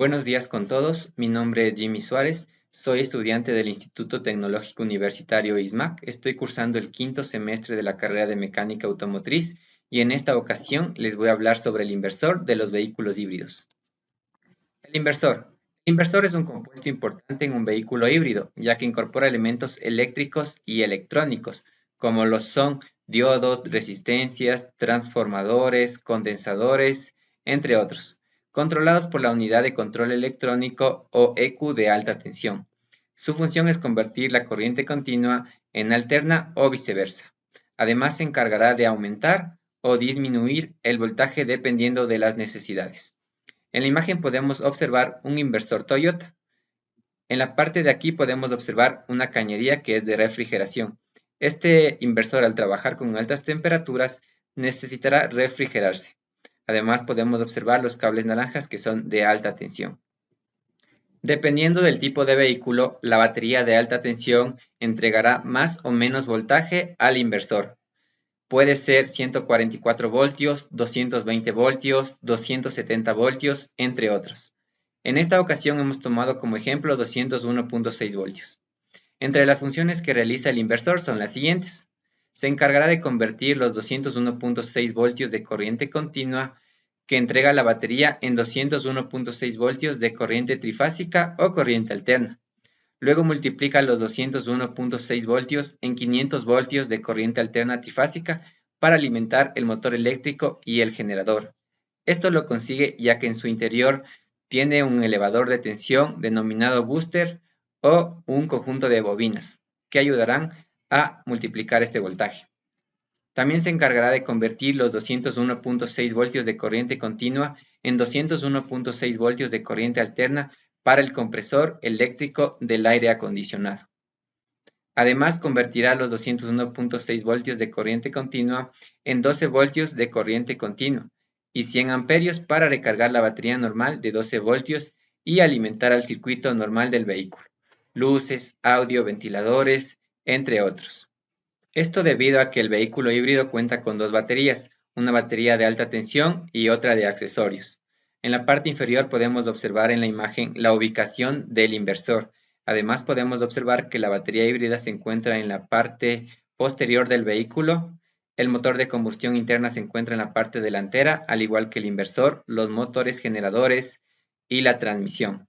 Buenos días con todos, mi nombre es Jimmy Suárez, soy estudiante del Instituto Tecnológico Universitario ISMAC, estoy cursando el quinto semestre de la carrera de Mecánica Automotriz y en esta ocasión les voy a hablar sobre el inversor de los vehículos híbridos. El inversor. El inversor es un compuesto importante en un vehículo híbrido, ya que incorpora elementos eléctricos y electrónicos, como lo son diodos, resistencias, transformadores, condensadores, entre otros, controlados por la unidad de control electrónico o ECU de alta tensión. Su función es convertir la corriente continua en alterna o viceversa. Además, se encargará de aumentar o disminuir el voltaje dependiendo de las necesidades. En la imagen podemos observar un inversor Toyota. En la parte de aquí podemos observar una cañería que es de refrigeración. Este inversor, al trabajar con altas temperaturas, necesitará refrigerarse. Además podemos observar los cables naranjas que son de alta tensión. Dependiendo del tipo de vehículo, la batería de alta tensión entregará más o menos voltaje al inversor. Puede ser 144 voltios, 220 voltios, 270 voltios, entre otros. En esta ocasión hemos tomado como ejemplo 201.6 voltios. Entre las funciones que realiza el inversor son las siguientes. Se encargará de convertir los 201.6 voltios de corriente continua que entrega la batería en 201.6 voltios de corriente trifásica o corriente alterna. Luego multiplica los 201.6 voltios en 500 voltios de corriente alterna trifásica para alimentar el motor eléctrico y el generador. Esto lo consigue ya que en su interior tiene un elevador de tensión denominado booster o un conjunto de bobinas que ayudarán a multiplicar este voltaje. También se encargará de convertir los 201.6 voltios de corriente continua en 201.6 voltios de corriente alterna para el compresor eléctrico del aire acondicionado. Además, convertirá los 201.6 voltios de corriente continua en 12 voltios de corriente continua y 100 amperios para recargar la batería normal de 12 voltios y alimentar al circuito normal del vehículo, luces, audio, ventiladores, entre otros. Esto debido a que el vehículo híbrido cuenta con dos baterías, una batería de alta tensión y otra de accesorios. En la parte inferior podemos observar en la imagen la ubicación del inversor. Además podemos observar que la batería híbrida se encuentra en la parte posterior del vehículo, el motor de combustión interna se encuentra en la parte delantera, al igual que el inversor, los motores generadores y la transmisión.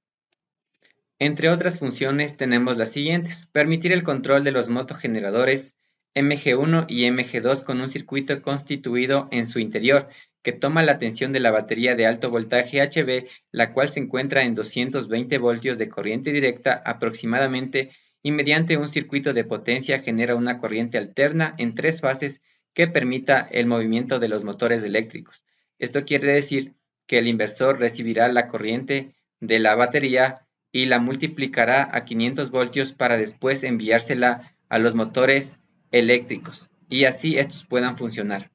Entre otras funciones tenemos las siguientes: permitir el control de los motogeneradores MG1 y MG2 con un circuito constituido en su interior, que toma la tensión de la batería de alto voltaje HV, la cual se encuentra en 220 voltios de corriente directa aproximadamente, y mediante un circuito de potencia genera una corriente alterna en 3 fases que permita el movimiento de los motores eléctricos. Esto quiere decir que el inversor recibirá la corriente de la batería y la multiplicará a 500 voltios para después enviársela a los motores eléctricos y así estos puedan funcionar.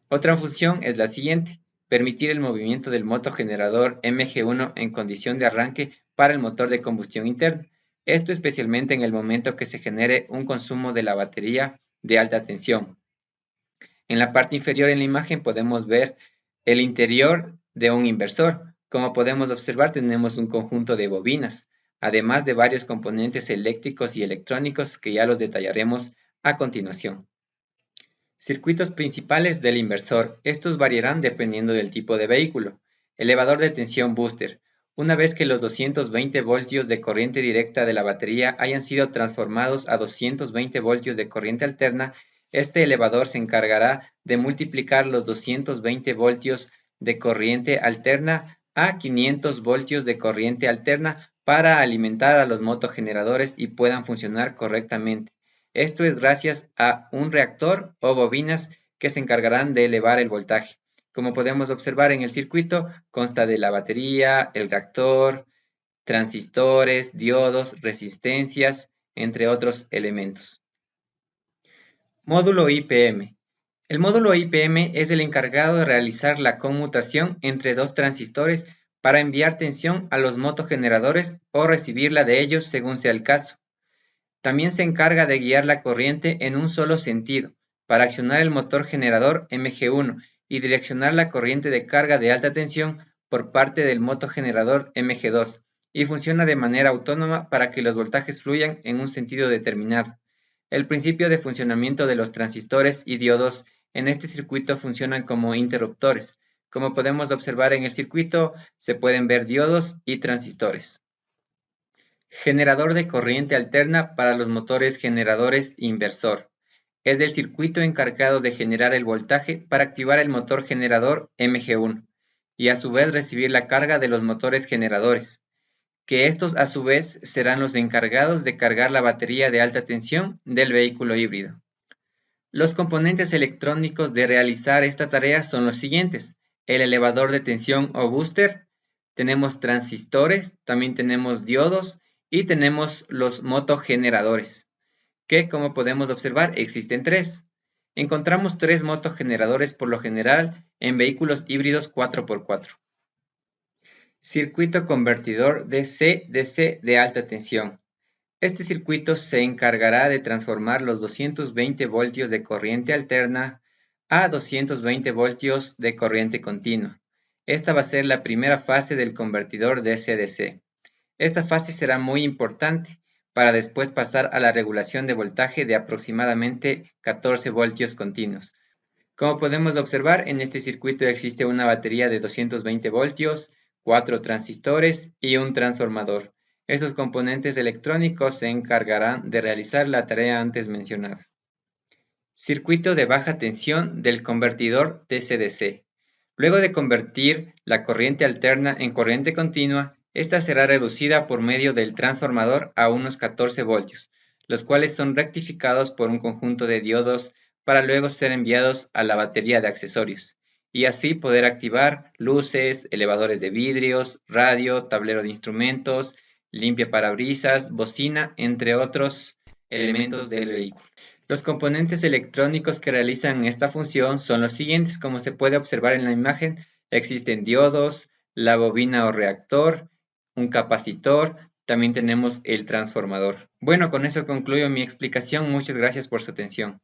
Otra función es la siguiente: permitir el movimiento del motogenerador MG1 en condición de arranque para el motor de combustión interna. Esto especialmente en el momento que se genere un consumo de la batería de alta tensión. En la parte inferior en la imagen podemos ver el interior de un inversor. Como podemos observar, tenemos un conjunto de bobinas, además de varios componentes eléctricos y electrónicos que ya los detallaremos a continuación. Circuitos principales del inversor. Estos variarán dependiendo del tipo de vehículo. Elevador de tensión booster. Una vez que los 220 voltios de corriente directa de la batería hayan sido transformados a 220 voltios de corriente alterna, este elevador se encargará de multiplicar los 220 voltios de corriente alterna a 500 voltios de corriente alterna para alimentar a los motogeneradores y puedan funcionar correctamente. Esto es gracias a un reactor o bobinas que se encargarán de elevar el voltaje. Como podemos observar en el circuito, consta de la batería, el reactor, transistores, diodos, resistencias, entre otros elementos. Módulo IPM. El módulo IPM es el encargado de realizar la conmutación entre dos transistores para enviar tensión a los motogeneradores o recibirla de ellos según sea el caso. También se encarga de guiar la corriente en un solo sentido para accionar el motor generador MG1 y direccionar la corriente de carga de alta tensión por parte del motogenerador MG2 y funciona de manera autónoma para que los voltajes fluyan en un sentido determinado. El principio de funcionamiento de los transistores y diodos en este circuito funcionan como interruptores. Como podemos observar en el circuito, se pueden ver diodos y transistores. Generador de corriente alterna para los motores generadores inversor. Es el circuito encargado de generar el voltaje para activar el motor generador MG1 y a su vez recibir la carga de los motores generadores, que estos a su vez serán los encargados de cargar la batería de alta tensión del vehículo híbrido. Los componentes electrónicos de realizar esta tarea son los siguientes: el elevador de tensión o booster, tenemos transistores, también tenemos diodos y tenemos los motogeneradores, que como podemos observar existen tres. Encontramos tres motogeneradores por lo general en vehículos híbridos 4x4. Circuito convertidor DC-DC de alta tensión. Este circuito se encargará de transformar los 220 voltios de corriente alterna a 220 voltios de corriente continua. Esta va a ser la primera fase del convertidor DC-DC. Esta fase será muy importante para después pasar a la regulación de voltaje de aproximadamente 14 voltios continuos. Como podemos observar, en este circuito existe una batería de 220 voltios, 4 transistores y un transformador. Estos componentes electrónicos se encargarán de realizar la tarea antes mencionada. Circuito de baja tensión del convertidor DC-DC. Luego de convertir la corriente alterna en corriente continua, esta será reducida por medio del transformador a unos 14 voltios, los cuales son rectificados por un conjunto de diodos para luego ser enviados a la batería de accesorios, y así poder activar luces, elevadores de vidrios, radio, tablero de instrumentos, limpia parabrisas, bocina, entre otros elementos del vehículo. Los componentes electrónicos que realizan esta función son los siguientes. Como se puede observar en la imagen, existen diodos, la bobina o reactor, un capacitor, también tenemos el transformador. Bueno, con eso concluyo mi explicación. Muchas gracias por su atención.